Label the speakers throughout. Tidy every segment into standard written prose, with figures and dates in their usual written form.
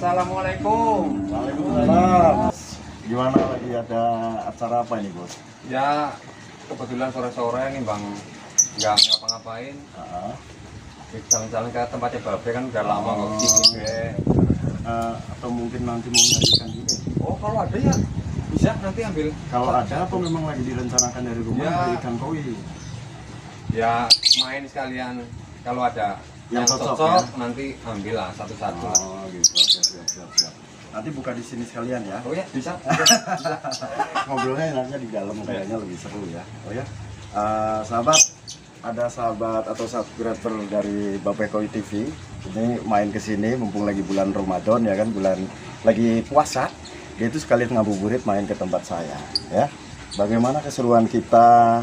Speaker 1: Assalamualaikum.
Speaker 2: Waalaikumsalam. Gimana, lagi ada acara apa ini, Bos?
Speaker 1: Ya, kebetulan sore-sore nih Bang, nggak ngapa-ngapain. Jalan-jalan ke tempatnya Babe kan udah lama nggak kesini.
Speaker 2: Atau mungkin nanti mau nyari ikan juga?
Speaker 1: Oh, kalau ada ya bisa nanti ambil.
Speaker 2: Kalau ada apa memang lagi direncanakan dari rumah
Speaker 1: Ya.
Speaker 2: dari ikan koi?
Speaker 1: Ya, main sekalian. Kalau ada
Speaker 2: Yang
Speaker 1: yang
Speaker 2: cocok,
Speaker 1: cocok,
Speaker 2: ya?
Speaker 1: nanti ambil lah satu-satu.
Speaker 2: Oh gitu, siap. Nanti buka di sini sekalian ya.
Speaker 1: Oh ya, bisa.
Speaker 2: Ngobrolnya enaknya di dalam, kayaknya lebih seru ya. Oh ya, sahabat, ada sahabat atau subscriber dari Babe Koi TV. Ini main ke sini mumpung lagi bulan Ramadan ya kan, bulan lagi puasa. Dia itu sekalian ngabuburit main ke tempat saya ya. Bagaimana keseruan kita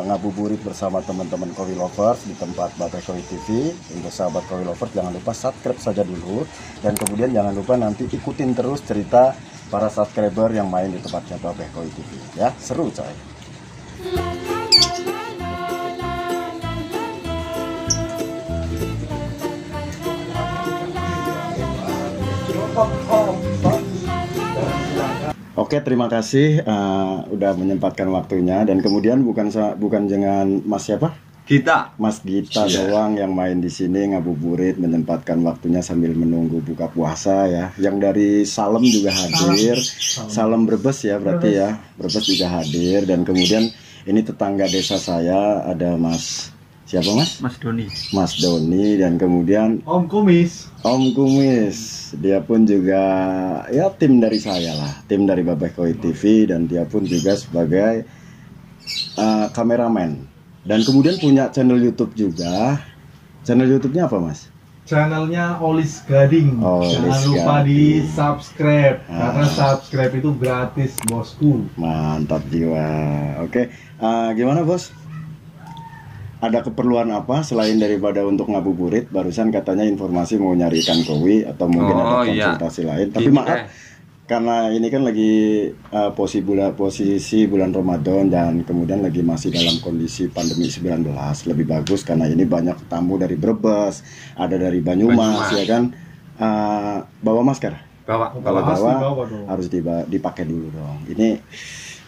Speaker 2: ngabuburit bersama teman-teman Koi Lovers di tempat Babe Koi TV. Untuk sahabat Koi Lovers jangan lupa subscribe saja dulu, dan kemudian jangan lupa nanti ikutin terus cerita para subscriber yang main di tempatnya Babe Koi TV ya. Seru coy. Oke, terima kasih udah menyempatkan waktunya, dan kemudian bukan dengan Mas siapa?
Speaker 1: Kita.
Speaker 2: Mas Gita doang yang main di sini ngabuburit, menyempatkan waktunya sambil menunggu buka puasa ya. Yang dari Salem juga hadir. Salem Brebes ya berarti ya. Brebes juga hadir, dan kemudian ini tetangga desa saya ada Mas siapa Mas?
Speaker 3: Mas Doni.
Speaker 2: Mas Doni, dan kemudian
Speaker 3: Om Kumis.
Speaker 2: Om Kumis, dia pun juga ya tim dari saya lah, tim dari Babe Koi TV, dan dia pun juga sebagai kameramen, dan kemudian punya channel YouTube juga. Channel YouTube-nya apa Mas?
Speaker 3: Channelnya Olis Gading. Jangan lupa di subscribe, karena subscribe itu gratis bosku.
Speaker 2: Mantap jiwa. Oke, gimana Bos? Ada keperluan apa selain daripada untuk ngabuburit? Barusan katanya informasi mau nyari ikan koi atau mungkin ada konsultasi lain. Tapi maaf, karena ini kan lagi posisi bulan Ramadan, dan kemudian lagi masih dalam kondisi pandemi 19. Lebih bagus karena ini banyak tamu dari Brebes, ada dari Banyumas. Ya kan. Bawa masker?
Speaker 1: Bawa.
Speaker 2: Harus dipakai dulu dong. Ini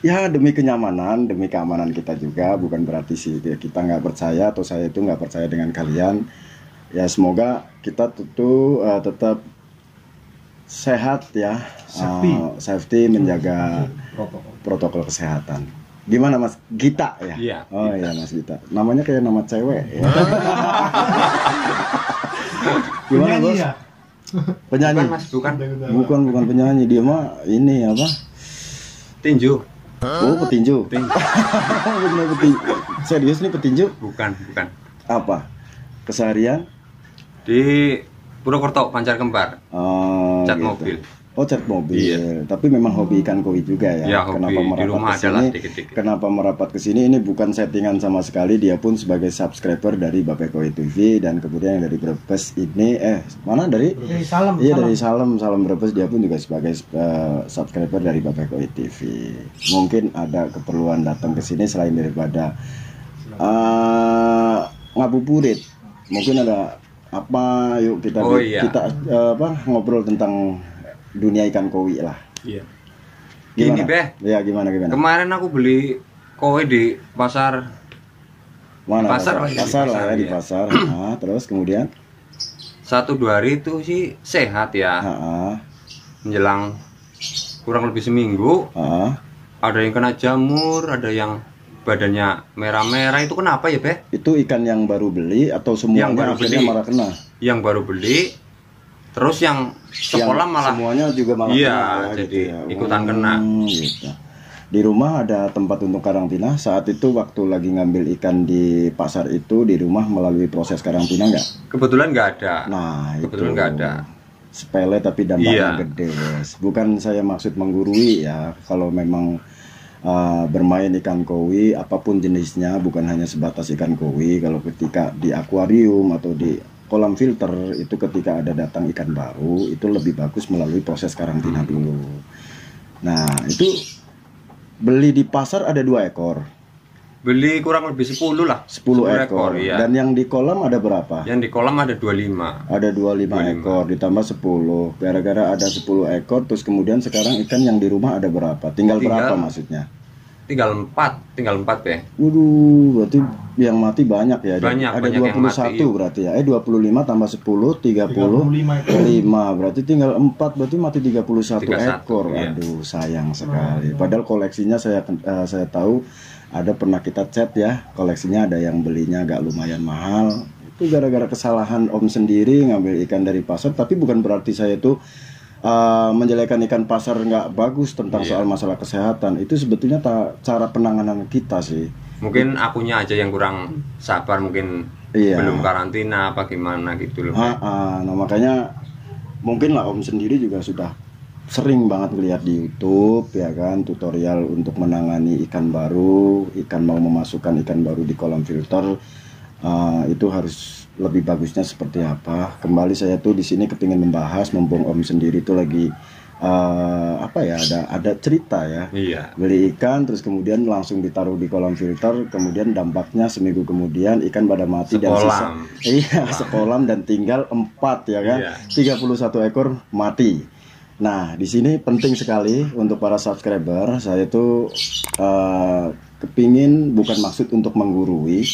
Speaker 2: ya demi kenyamanan, demi keamanan kita juga. Bukan berarti sih kita nggak percaya atau saya itu nggak percaya dengan kalian. Ya semoga kita tetap sehat ya, safety menjaga protokol kesehatan. Gimana Mas Gita ya?
Speaker 1: Iya.
Speaker 2: Oh iya Mas Gita. Namanya kayak nama cewek ya. Gimana Bos?
Speaker 3: Ya?
Speaker 2: Penyanyi?
Speaker 1: Bukan Mas,
Speaker 2: Bukan penyanyi, dia mah ini apa?
Speaker 1: Tinju.
Speaker 2: Oh, petinju. Bener petinju. Serius nih petinju?
Speaker 1: Bukan.
Speaker 2: Apa? Keseharian?
Speaker 1: Di Purwokerto, Pancar Kembar.
Speaker 2: Oh,
Speaker 1: Cat
Speaker 2: gitu.
Speaker 1: mobil.
Speaker 2: Oh, cat mobil.
Speaker 1: Iya.
Speaker 2: Tapi memang hobi ikan koi juga ya.
Speaker 1: Ya, hobi. Di rumah
Speaker 2: ke
Speaker 1: adalah
Speaker 2: sini?
Speaker 1: dikit-dikit.
Speaker 2: Kenapa merapat ke sini? Ini bukan settingan sama sekali. Dia pun sebagai subscriber dari Babe Koi TV, dan kemudian yang dari Brebes ini mana dari?
Speaker 3: Dari Salem.
Speaker 2: Iya, dari Salem Brebes. Dia pun juga sebagai subscriber dari Babe Koi TV. Mungkin ada keperluan datang ke sini selain daripada ngabuburit. Mungkin ada apa? Yuk kita ngobrol tentang dunia ikan koi lah.
Speaker 1: Iya.
Speaker 2: Gimana?
Speaker 1: Gini, Beh.
Speaker 2: Ya, gimana?
Speaker 1: Kemarin aku beli koi di pasar.
Speaker 2: Mana?
Speaker 1: Pasar
Speaker 2: Pasar lah ya, di pasar. Nah, terus kemudian
Speaker 1: 1-2 hari itu sih sehat ya. Menjelang kurang lebih seminggu, ada yang kena jamur, ada yang badannya merah-merah. Itu kenapa ya, Beh?
Speaker 2: itu ikan yang baru beli atau semuanya
Speaker 1: Yang baru
Speaker 2: akhirnya
Speaker 1: beli.
Speaker 2: malah kena?
Speaker 1: Yang baru beli, terus yang sekolah malah
Speaker 2: semuanya juga malah
Speaker 1: iya,
Speaker 2: kena ya,
Speaker 1: jadi
Speaker 2: gitu ya.
Speaker 1: ikutan kena.
Speaker 2: Gitu. Di rumah ada tempat untuk karantina. Saat itu waktu lagi ngambil ikan di pasar itu, di rumah melalui proses karantina nggak?
Speaker 1: Kebetulan nggak ada.
Speaker 2: Nah,
Speaker 1: Kebetulan
Speaker 2: itu
Speaker 1: nggak ada.
Speaker 2: sepele tapi dampaknya
Speaker 1: Iya.
Speaker 2: gede, guys. Bukan saya maksud menggurui ya. Kalau memang bermain ikan koi apapun jenisnya, bukan hanya sebatas ikan koi. Kalau ketika di akuarium atau di kolam filter itu, ketika ada datang ikan baru, itu lebih bagus melalui proses karantina dulu. Nah, itu beli di pasar ada 2 ekor.
Speaker 1: Beli kurang lebih 10 lah.
Speaker 2: 10 ekor.
Speaker 1: Ya.
Speaker 2: Dan yang di kolam ada berapa?
Speaker 1: Yang di kolam ada 25.
Speaker 2: Ada 25 ekor ditambah 10. Gara-gara ada 10 ekor terus kemudian sekarang ikan yang di rumah ada berapa? Tinggal berapa maksudnya?
Speaker 1: Tinggal 4 ya.
Speaker 2: Waduh, berarti yang mati banyak ya.
Speaker 1: Banyak,
Speaker 2: ada
Speaker 1: banyak
Speaker 2: 21
Speaker 1: yang mati,
Speaker 2: berarti ya. 25 tambah 10 35 berarti tinggal 4 berarti mati 31 ekor.
Speaker 1: Iya.
Speaker 2: Aduh, sayang sekali. Padahal koleksinya saya tahu ada pernah kita chat ya, koleksinya ada yang belinya agak lumayan mahal. Itu gara-gara kesalahan Om sendiri ngambil ikan dari pasar, tapi bukan berarti saya itu menjelekan ikan pasar nggak bagus tentang soal masalah kesehatan. Itu sebetulnya cara penanganan kita sih.
Speaker 1: Mungkin akunya aja yang kurang sabar, mungkin belum karantina apa gimana gitu loh.
Speaker 2: Nah makanya mungkin lah Om sendiri juga sudah sering banget ngeliat di YouTube ya kan, tutorial untuk menangani ikan baru, ikan mau memasukkan ikan baru di kolam filter. Itu harus lebih bagusnya seperti apa. Kembali saya tuh di sini kepingin membahas, mumpung Om sendiri tuh lagi apa ya, ada cerita ya.
Speaker 1: Iya.
Speaker 2: Beli ikan terus kemudian langsung ditaruh di kolam filter, kemudian dampaknya seminggu kemudian ikan pada mati dan sisa. Iya, sekolam dan tinggal 4 ya kan. 31 ekor mati. Nah, di sini penting sekali untuk para subscriber. Saya tuh kepingin, bukan maksud untuk menggurui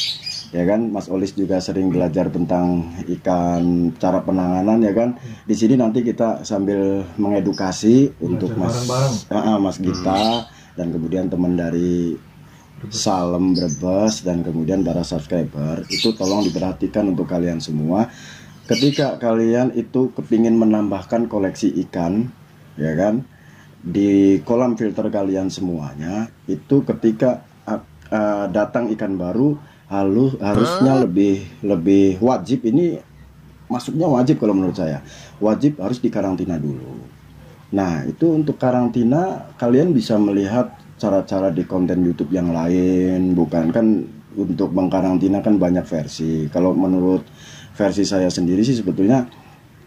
Speaker 2: ya kan. Mas Olis juga sering belajar tentang ikan, cara penanganan ya kan. Di sini nanti kita sambil mengedukasi untuk Mas Gita dan kemudian teman dari Salem Brebes dan kemudian para subscriber. Itu tolong diperhatikan untuk kalian semua. Ketika kalian itu kepingin menambahkan koleksi ikan ya kan di kolam filter kalian semuanya, itu ketika datang ikan baru harusnya lebih wajib, ini masuknya wajib kalau menurut saya, wajib harus dikarantina dulu. Nah itu untuk karantina kalian bisa melihat cara-cara di konten YouTube yang lain, bukan kan untuk mengkarantina kan banyak versi. Kalau menurut versi saya sendiri sih sebetulnya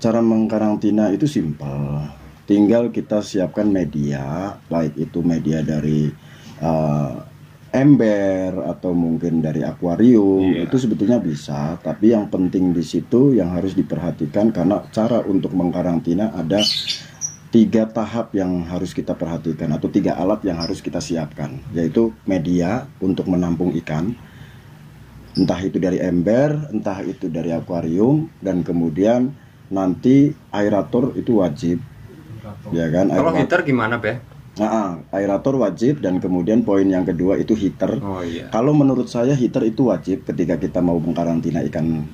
Speaker 2: cara mengkarantina itu simpel, tinggal kita siapkan media, baik itu media dari ember atau mungkin dari akuarium, itu sebetulnya bisa. Tapi yang penting di situ yang harus diperhatikan, karena cara untuk mengkarantina ada 3 tahap yang harus kita perhatikan, atau 3 alat yang harus kita siapkan, yaitu media untuk menampung ikan, entah itu dari ember, entah itu dari akuarium, dan kemudian nanti aerator itu wajib, ya kan?
Speaker 1: Kalau heater gimana, Be?
Speaker 2: Aerator wajib, dan kemudian poin yang kedua itu heater. Kalau menurut saya heater itu wajib ketika kita mau mengkarantina ikan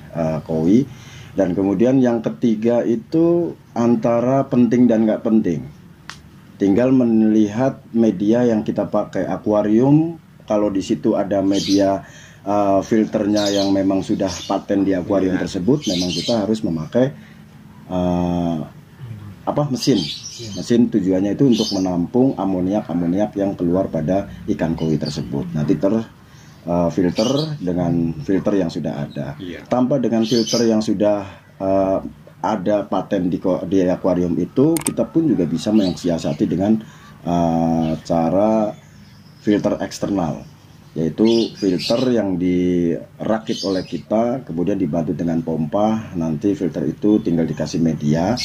Speaker 2: koi. Dan kemudian yang ketiga itu antara penting dan nggak penting. Tinggal melihat media yang kita pakai. Akuarium, kalau di situ ada media filternya yang memang sudah paten di akuarium tersebut, memang kita harus memakai mesin tujuannya itu untuk menampung amoniak yang keluar pada ikan koi tersebut. Nanti filter dengan filter yang sudah ada. Tanpa dengan filter yang sudah ada paten di akuarium itu, kita pun juga bisa mensiasati dengan cara filter eksternal, yaitu filter yang dirakit oleh kita, kemudian dibantu dengan pompa. Nanti filter itu tinggal dikasih media,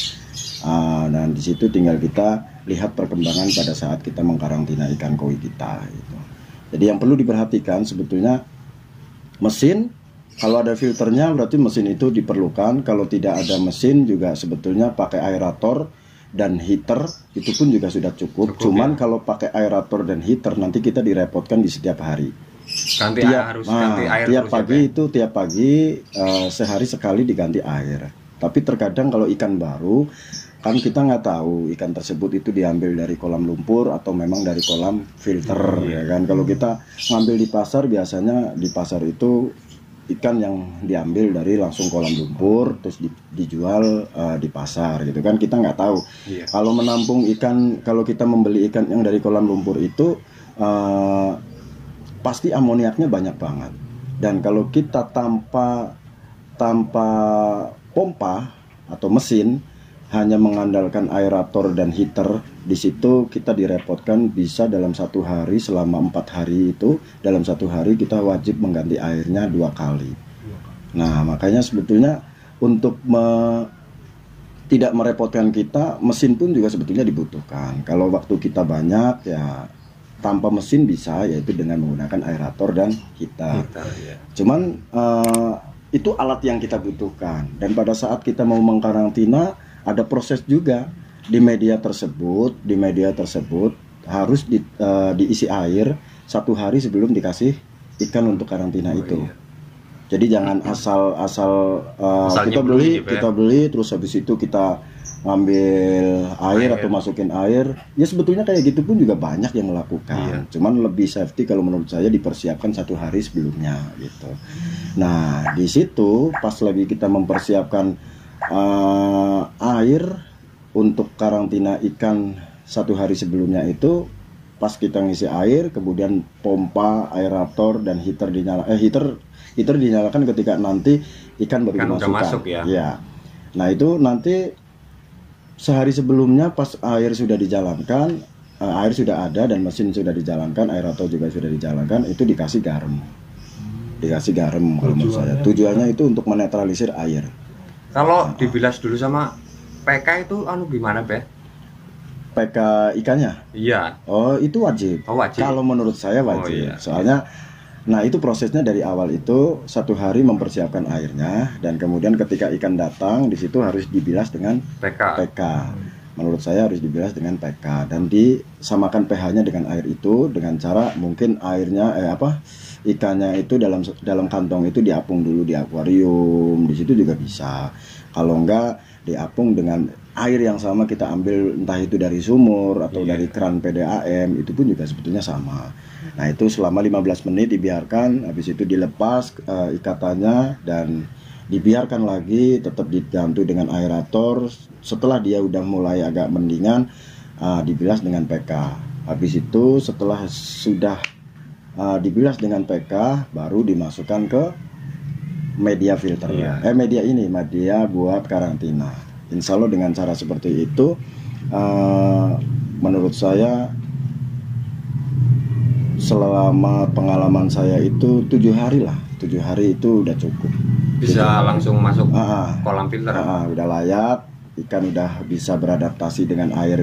Speaker 2: dan di situ tinggal kita lihat perkembangan pada saat kita mengkarantina ikan koi kita gitu. Jadi yang perlu diperhatikan sebetulnya mesin. Kalau ada filternya berarti mesin itu diperlukan. Kalau tidak ada mesin juga sebetulnya pakai aerator dan heater itu pun juga sudah cukup. Cuman kalau pakai aerator dan heater nanti kita direpotkan di setiap hari. Ganti air tiap pagi itu tiap pagi sehari sekali diganti air. Tapi terkadang kalau ikan baru kan kita nggak tahu ikan tersebut itu diambil dari kolam lumpur atau memang dari kolam filter ya kan. Kalau kita ngambil di pasar, biasanya di pasar itu ikan yang diambil dari langsung kolam lumpur terus dijual di pasar gitu kan, kita nggak tahu. Kalau menampung ikan, kalau kita membeli ikan yang dari kolam lumpur itu pasti amoniaknya banyak banget. Dan kalau kita tanpa pompa atau mesin, hanya mengandalkan aerator dan heater, Di situ kita direpotkan bisa dalam 1 hari, selama 4 hari itu dalam 1 hari kita wajib mengganti airnya 2 kali. Nah makanya sebetulnya untuk tidak merepotkan kita, mesin pun juga sebetulnya dibutuhkan. Kalau waktu kita banyak ya tanpa mesin bisa, yaitu dengan menggunakan aerator dan heater. Ya. Cuman itu alat yang kita butuhkan. Dan pada saat kita mau mengkarantina ada proses juga. Di media tersebut harus diisi air 1 hari sebelum dikasih ikan untuk karantina itu. Iya. Jadi jangan asal kita beli terus habis itu kita ngambil air atau masukin air. Ya sebetulnya kayak gitu pun juga banyak yang melakukan. Iya. Cuman lebih safety kalau menurut saya dipersiapkan 1 hari sebelumnya gitu. Nah di situ pas lagi kita mempersiapkan air untuk karantina ikan 1 hari sebelumnya itu, pas kita ngisi air, kemudian pompa, aerator dan heater dinyalakan ketika nanti ikan baru dimasukkan. Ya. Nah itu nanti sehari sebelumnya pas air sudah dijalankan, air sudah ada dan mesin sudah dijalankan, aerator juga sudah dijalankan, itu dikasih garam. Dikasih garam kalau menurut saya. Tujuannya itu untuk menetralisir air.
Speaker 1: Kalau dibilas dulu sama PK itu gimana, Be?
Speaker 2: PK ikannya?
Speaker 1: Iya.
Speaker 2: Oh, itu wajib.
Speaker 1: Oh, wajib.
Speaker 2: Kalau menurut saya wajib.
Speaker 1: Iya.
Speaker 2: Soalnya nah itu prosesnya dari awal itu 1 hari mempersiapkan airnya dan kemudian ketika ikan datang di situ harus dibilas dengan PK. Menurut saya harus dibilas dengan PK dan disamakan pH-nya dengan air itu dengan cara mungkin airnya ikannya itu dalam kantong itu diapung dulu di akuarium, di situ juga bisa. Kalau enggak diapung dengan air yang sama kita ambil entah itu dari sumur atau dari keran PDAM, itu pun juga sebetulnya sama. Nah itu selama 15 menit dibiarkan, habis itu dilepas ikatannya dan dibiarkan lagi, tetap digantung dengan aerator. Setelah dia udah mulai agak mendingan, dibilas dengan PK. Habis itu setelah sudah dibilas dengan PK, baru dimasukkan ke media filternya. Media buat karantina. Insya Allah dengan cara seperti itu, menurut saya selama pengalaman saya itu 7 hari lah. 7 hari itu udah cukup.
Speaker 1: Bisa langsung masuk kolam filter.
Speaker 2: Udah layak, ikan udah bisa beradaptasi dengan air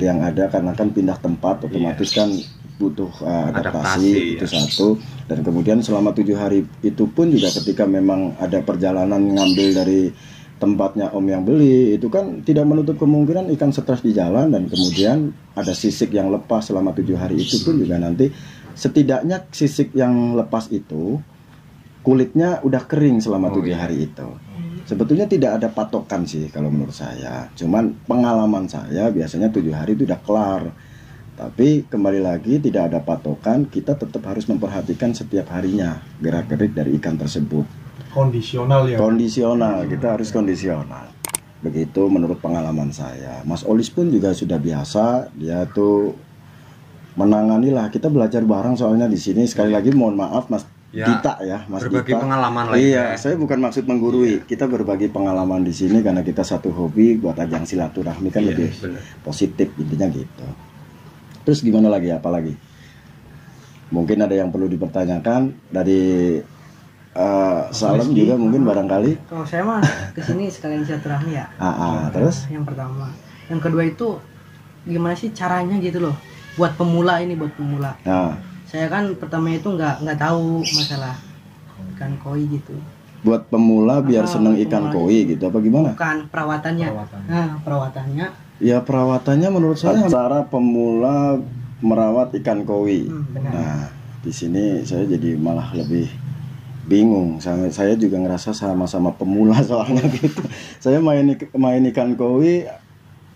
Speaker 2: yang ada karena kan pindah tempat otomatis kan butuh adaptasi itu satu. Dan kemudian selama 7 hari itu pun juga ketika memang ada perjalanan ngambil dari tempatnya om yang beli, itu kan tidak menutup kemungkinan ikan stres di jalan dan kemudian ada sisik yang lepas selama 7 hari itu pun juga nanti setidaknya sisik yang lepas itu kulitnya udah kering selama 7 hari itu. Sebetulnya tidak ada patokan sih kalau menurut saya, cuman pengalaman saya biasanya 7 hari itu udah kelar. Tapi kembali lagi tidak ada patokan, kita tetap harus memperhatikan setiap harinya gerak-gerik dari ikan tersebut.
Speaker 3: Kondisional ya?
Speaker 2: Kondisional, kita harus kondisional. Begitu menurut pengalaman saya. Mas Olis pun juga sudah biasa, dia tuh menangani lah. Kita belajar bareng soalnya di sini. Sekali lagi mohon maaf Mas Dita ya, Mas
Speaker 1: berbagi
Speaker 2: Dita.
Speaker 1: Pengalaman lagi.
Speaker 2: Iya, saya bukan maksud menggurui. Kita berbagi pengalaman di sini karena kita satu hobi buat ajang silaturahmi kan lebih positif intinya gitu. Terus gimana lagi? Apa lagi? Mungkin ada yang perlu dipertanyakan dari Salam juga mungkin barangkali.
Speaker 4: Kalau saya mah kesini sekalian silaturahmi ya.
Speaker 2: Terus?
Speaker 4: Yang pertama, yang kedua itu gimana sih caranya gitu loh? Buat pemula ini, buat pemula. Saya kan pertama itu nggak tahu masalah ikan koi gitu.
Speaker 2: Buat pemula biar seneng ikan koi gitu apa gimana?
Speaker 4: Bukan perawatannya. Perawatannya. Ya
Speaker 2: perawatannya menurut saya cara pemula merawat ikan koi. Nah di sini saya jadi malah lebih bingung. Saya juga ngerasa sama-sama pemula soalnya gitu. Saya main ikan koi,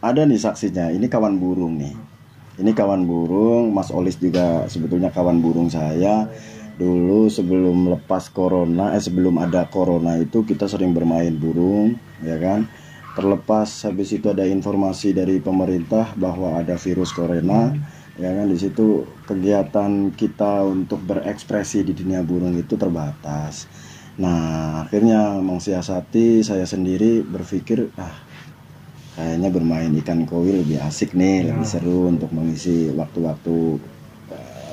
Speaker 2: ada nih saksinya. Ini kawan burung nih. Ini kawan burung. Mas Olis juga sebetulnya kawan burung saya. Dulu sebelum lepas corona, sebelum ada corona itu kita sering bermain burung, ya kan. Terlepas habis itu ada informasi dari pemerintah bahwa ada virus corona, ya kan. Di situ kegiatan kita untuk berekspresi di dunia burung itu terbatas. Nah akhirnya mensiasati, saya sendiri berpikir kayaknya bermain ikan koi lebih asik nih, lebih seru untuk mengisi waktu-waktu,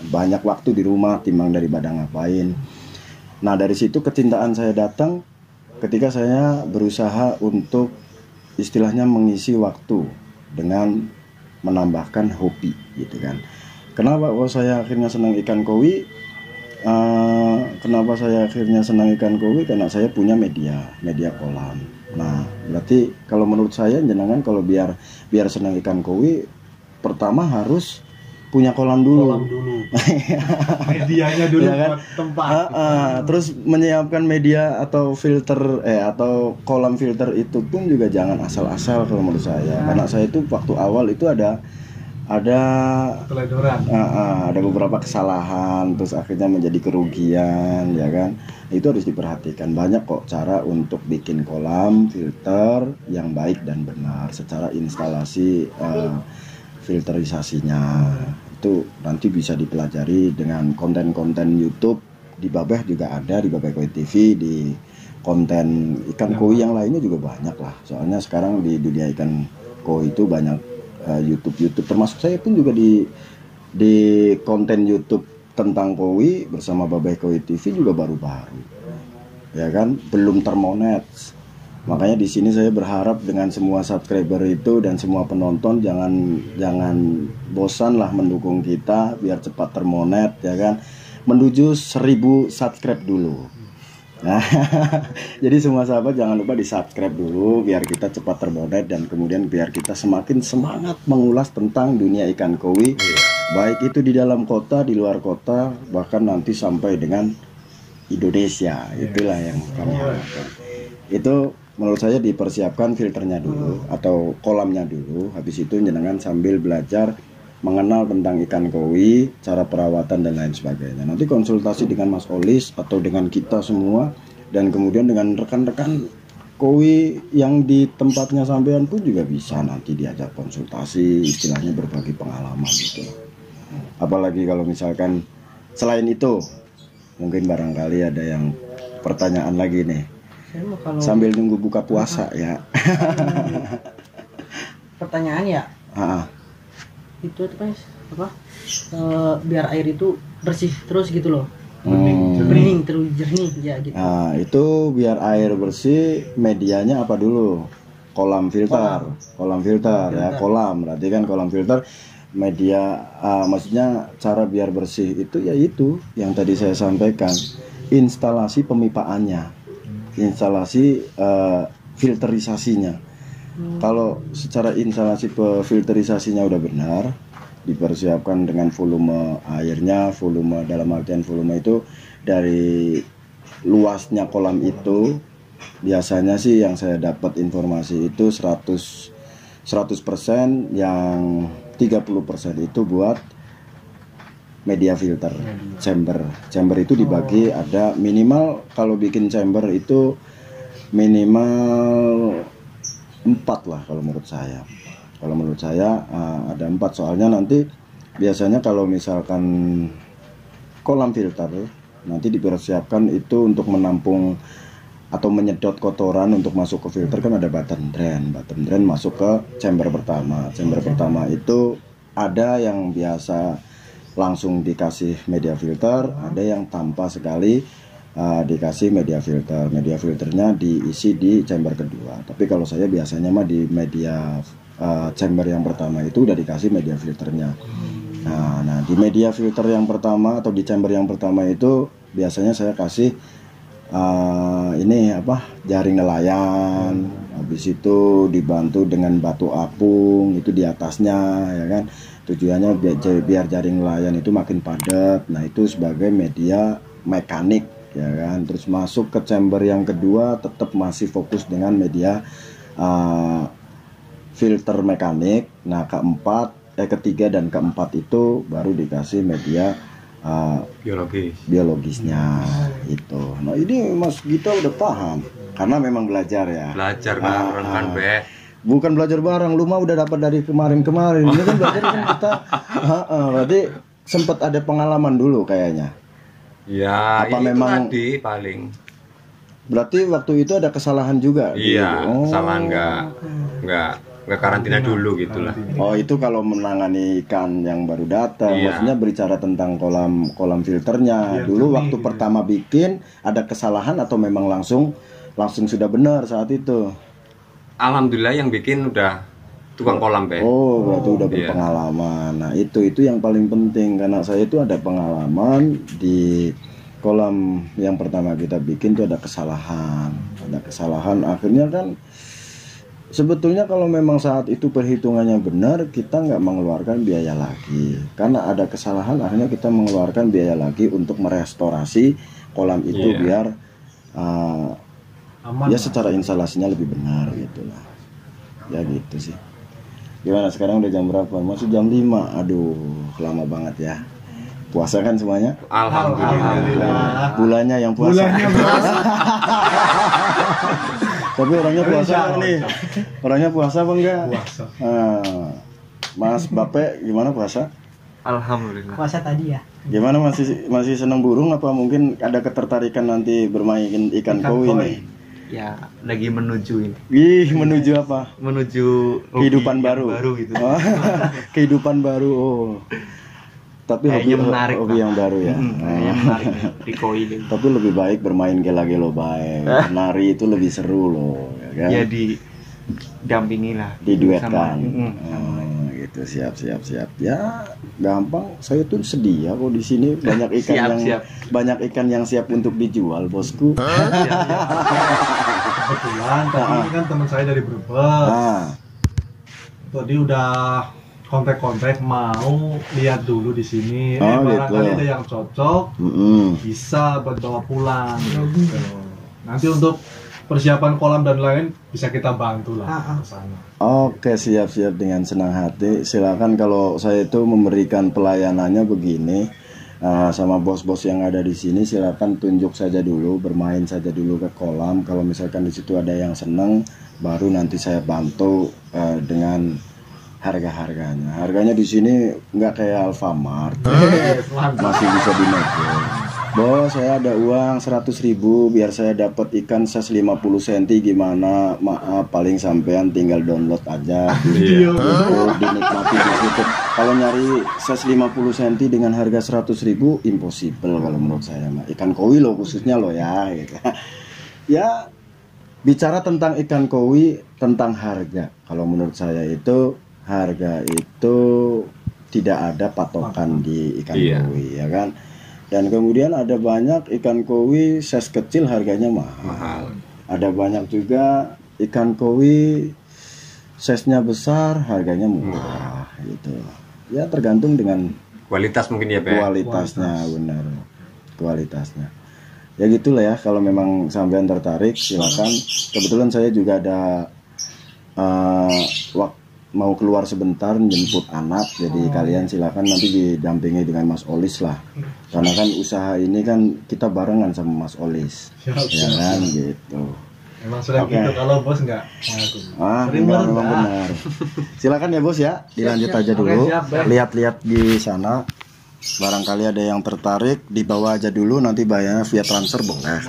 Speaker 2: banyak waktu di rumah timbang daripada ngapain. Nah dari situ kecintaan saya datang ketika saya berusaha untuk istilahnya mengisi waktu dengan menambahkan hobi gitu kan. Kenapa saya akhirnya senang ikan koi? Kenapa saya akhirnya senang ikan koi? Karena saya punya media kolam. Nah berarti kalau menurut saya jenengan kalau biar senang ikan koi, pertama harus punya kolam dulu.
Speaker 3: Medianya dulu
Speaker 2: ya kan?
Speaker 3: Buat tempat.
Speaker 2: Terus menyiapkan media atau filter atau kolam filter itu pun juga jangan asal-asal kalau menurut saya. Karena saya itu waktu awal itu ada
Speaker 3: keteledoran.
Speaker 2: Ada beberapa kesalahan, terus akhirnya menjadi kerugian, ya kan. Itu harus diperhatikan. Banyak kok cara untuk bikin kolam filter yang baik dan benar secara instalasi filterisasinya. Itu nanti bisa dipelajari dengan konten-konten YouTube. Di Babeh juga ada, di Babeh Koi TV, di konten ikan koi yang lainnya juga banyak lah. Soalnya sekarang di dunia ikan koi itu banyak YouTube, termasuk saya pun juga di konten YouTube tentang koi bersama Babeh Koi TV juga baru-baru, ya kan, belum termonet. Makanya di sini saya berharap dengan semua subscriber itu dan semua penonton jangan bosan lah mendukung kita biar cepat termonet, ya kan, menuju 1000 subscribe dulu. Nah, jadi semua sahabat jangan lupa di subscribe dulu biar kita cepat termonet dan kemudian biar kita semakin semangat mengulas tentang dunia ikan koi, baik itu di dalam kota, di luar kota, bahkan nanti sampai dengan Indonesia. Itulah yang kami harapkan. Itu menurut saya dipersiapkan filternya dulu atau kolamnya dulu. Habis itu jenengan sambil belajar mengenal tentang ikan koi, cara perawatan dan lain sebagainya. Nanti konsultasi dengan Mas Olis atau dengan kita semua dan kemudian dengan rekan-rekan koi yang di tempatnya sampean pun juga bisa nanti diajak konsultasi, istilahnya berbagi pengalaman gitu. Apalagi kalau misalkan selain itu mungkin barangkali ada yang pertanyaan lagi nih. Sambil nunggu buka puasa ya.
Speaker 4: Pertanyaan ya? Itu apa? Biar air itu bersih terus gitu loh. Bening terus jernih ya gitu.
Speaker 2: Nah, itu biar air bersih, medianya apa dulu? Kolam filter. Kolam filter ya, kolam. Berarti kan kolam filter media maksudnya cara biar bersih itu ya itu yang tadi saya sampaikan. Instalasi pemipaannya. Instalasi filterisasinya. Kalau secara instalasi filterisasinya udah benar, dipersiapkan dengan volume airnya, volume dalam artian volume itu dari luasnya kolam itu, biasanya sih yang saya dapat informasi itu 100%, yang 30% itu buat media filter, chamber itu dibagi ada minimal, kalau bikin chamber itu minimal 4 lah kalau menurut saya. Kalau menurut saya ada 4, soalnya nanti biasanya kalau misalkan kolam filter nanti dipersiapkan itu untuk menampung atau menyedot kotoran untuk masuk ke filter kan ada bottom drain masuk ke chamber pertama. Chamber pertama itu ada yang biasa langsung dikasih media filter, ada yang tanpa sekali dikasih media filter. Media filternya diisi di chamber kedua. Tapi kalau saya biasanya mah di media chamber yang pertama itu udah dikasih media filternya. Nah di media filter yang pertama atau di chamber yang pertama itu biasanya saya kasih ini apa, jaring nelayan. Habis itu dibantu dengan batu apung itu di atasnya, ya kan. Tujuannya biar jaring nelayan itu makin padat. Nah itu sebagai media mekanik, ya kan. Terus masuk ke chamber yang kedua tetap masih fokus dengan media filter mekanik. Nah ketiga dan keempat itu baru dikasih media biologisnya itu. Nah ini Mas Gita udah paham karena memang belajar ya.
Speaker 1: Belajar kan
Speaker 2: bukan belajar bareng, lu mah udah dapat dari kemarin. Ini kan belajar kan kita berarti sempat ada pengalaman dulu kayaknya.
Speaker 1: Ya,
Speaker 2: apa memang
Speaker 1: tadi paling.
Speaker 2: Berarti waktu itu ada kesalahan juga.
Speaker 1: Iya,
Speaker 2: gitu.
Speaker 1: kesalahan enggak nggak karantina dulu gitulah.
Speaker 2: Oh, itu kalau menangani ikan yang baru datang, maksudnya berbicara tentang kolam filternya. Dulu waktu pertama bikin ada kesalahan atau memang langsung sudah benar saat itu?
Speaker 1: Alhamdulillah yang bikin udah tukang kolam, Pak.
Speaker 2: Oh, berarti udah berpengalaman. Nah, itu yang paling penting karena saya itu ada pengalaman di kolam yang pertama kita bikin tuh ada kesalahan. Akhirnya kan sebetulnya kalau memang saat itu perhitungannya benar, kita nggak mengeluarkan biaya lagi. Karena ada kesalahan, akhirnya kita mengeluarkan biaya lagi untuk merestorasi kolam itu biar ya secara instalasinya lebih benar gitu lah. Ya gitu sih. Gimana sekarang udah jam berapa? Masih jam 5. Aduh, lama banget ya. Puasa kan semuanya?
Speaker 1: Alhamdulillah.
Speaker 2: Bulannya yang puasa. Tapi orangnya puasa nih. Orangnya puasa apa enggak? Puasa. Mas Bape gimana puasa?
Speaker 5: Alhamdulillah.
Speaker 4: Puasa tadi ya.
Speaker 2: Gimana masih senang burung apa mungkin ada ketertarikan nanti bermain ikan koi nih?
Speaker 5: Ya, lagi menuju ini.
Speaker 2: Ih, menuju apa?
Speaker 5: Menuju
Speaker 2: kehidupan baru gitu. Kehidupan baru. Oh. Tapi hobi yang baru ya.
Speaker 5: Yang menarik di koi ini.
Speaker 2: Tapi lebih baik bermain gela-gelo baik. Nari itu lebih seru loh, ya kan?
Speaker 5: Ya didampingi lah.
Speaker 2: Diduetkan. Gitu, siap. Ya, gampang. Saya tuh sedia kok di sini banyak ikan banyak ikan yang siap untuk dijual, bosku.
Speaker 3: Kebetulan tadi ini kan teman saya dari Brebes. Tadi udah kontak mau lihat dulu di sini. Barangkali ada yang cocok, bisa buat bawa pulang. Gitu. Nanti untuk persiapan kolam dan lain bisa kita bantu lah ke sana.
Speaker 2: Oke, siap dengan senang hati. Silakan kalau saya itu memberikan pelayanannya begini sama bos-bos yang ada di sini, silakan tunjuk saja dulu, bermain saja dulu ke kolam. Kalau misalkan di situ ada yang senang, baru nanti saya bantu dengan harganya. Harganya di sini nggak kayak Alfamart, masih bisa dinego. Bos, saya ada uang 100.000 biar saya dapat ikan size 50 cm gimana? Maaf, paling sampean tinggal download aja. Dinikmati di situ. Kalau nyari size 50 cm dengan harga 100.000 impossible kalau menurut saya. Ikan koi loh khususnya loh ya. Gitu. Ya, bicara tentang ikan koi, tentang harga. Kalau menurut saya itu harga itu tidak ada patokan di ikan koi, ya kan? Dan kemudian ada banyak ikan koi size kecil harganya mahal. Ada banyak juga ikan koi size-nya besar harganya murah gitu. Ya tergantung dengan
Speaker 1: kualitas mungkin ya, Pak.
Speaker 2: Kualitasnya benar. Kualitasnya. Ya gitulah ya, kalau memang sampean tertarik silakan. Kebetulan saya juga ada mau keluar sebentar jemput anak, jadi kalian silakan nanti didampingi dengan Mas Olis lah, karena kan usaha ini kan kita barengan sama Mas Olis, ya kan gitu.
Speaker 3: Emang sudah gitu kalau bos nggak
Speaker 2: benar. Silakan ya bos ya, dilanjut aja dulu, lihat-lihat di sana. Barangkali ada yang tertarik, dibawa aja dulu, nanti bayarnya via transfer boleh.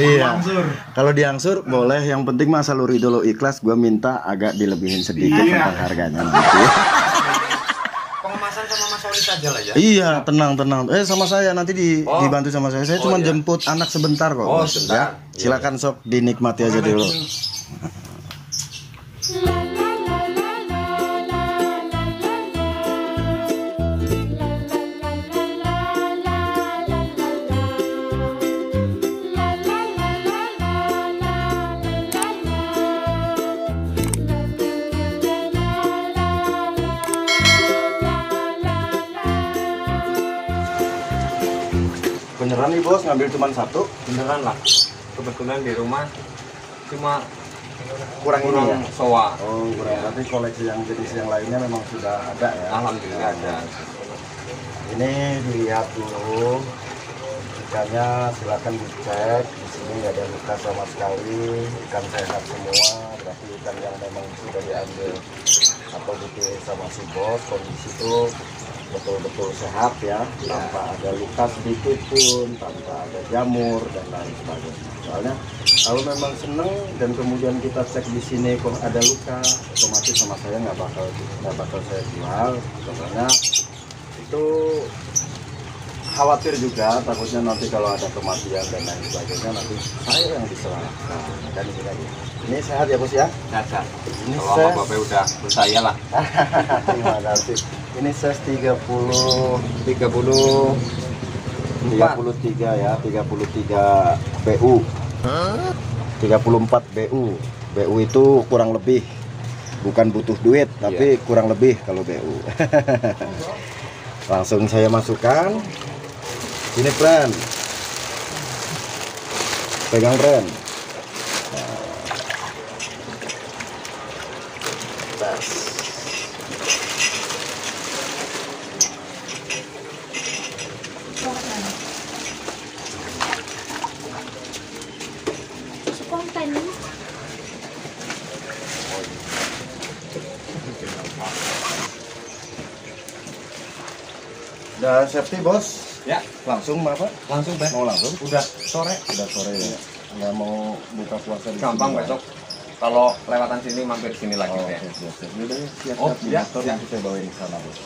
Speaker 2: Iya. Kalau diangsur boleh, yang penting mah asal ridho lo ikhlas, gue minta agak dilebihin sedikit tentang harganya nanti.
Speaker 1: Pengemasan sama Mas Olis aja lah ya.
Speaker 2: Iya, tenang. Sama saya nanti dibantu sama saya. Saya cuma jemput anak sebentar kok. Ya. Silakan sok dinikmati aja dulu. Beneran nih bos, ngambil cuma satu?
Speaker 1: Beneran lah. Kebetulan di rumah cuma
Speaker 2: kurang ya?
Speaker 1: soa.
Speaker 2: Oh, kurang. Tapi koleksi yang jenis yang lainnya memang sudah ada ya?
Speaker 1: Alhamdulillah ada.
Speaker 2: Ini dilihat dulu ikannya, silakan dicek. Di sini nggak ada luka sama sekali, ikan sehat semua. Berarti ikan yang memang sudah diambil atau dipilih sama si bos, kondisi itu betul-betul sehat ya, tanpa ada luka sedikit pun, tanpa ada jamur dan lain sebagainya. Soalnya kalau memang seneng dan kemudian kita cek di sini kok ada luka, otomatis sama saya nggak bakal saya jual. Soalnya itu khawatir juga, takutnya nanti kalau ada kematian dan lain sebagainya nanti saya yang diserahkan. Dan ini lagi. Ini sehat ya bos ya?
Speaker 1: Sehat.
Speaker 2: Ini
Speaker 1: kalau Bapak udah percaya lah.
Speaker 2: Terima kasih. Ini ses 33 ya, 33 BU. 34 BU. BU itu kurang lebih, bukan butuh duit tapi kurang lebih kalau BU. Langsung saya masukkan. Ini friend. Pegang friend.
Speaker 6: Konten.
Speaker 2: Udah safety bos?
Speaker 1: Ya,
Speaker 2: Langsung Bapak?
Speaker 1: langsung Bang.
Speaker 2: Mau langsung?
Speaker 1: Udah sore.
Speaker 2: Udah sore ya. Nggak mau buka puasa di
Speaker 1: Gampang
Speaker 2: sini,
Speaker 1: besok. Kalau lewatan sini mampir sini lagi
Speaker 2: Oh,
Speaker 1: ya.
Speaker 2: siap. Udah siap-siap
Speaker 1: Oh,
Speaker 2: di
Speaker 1: ya,
Speaker 2: motor
Speaker 1: ya.
Speaker 2: nanti saya bawain ke sana bos.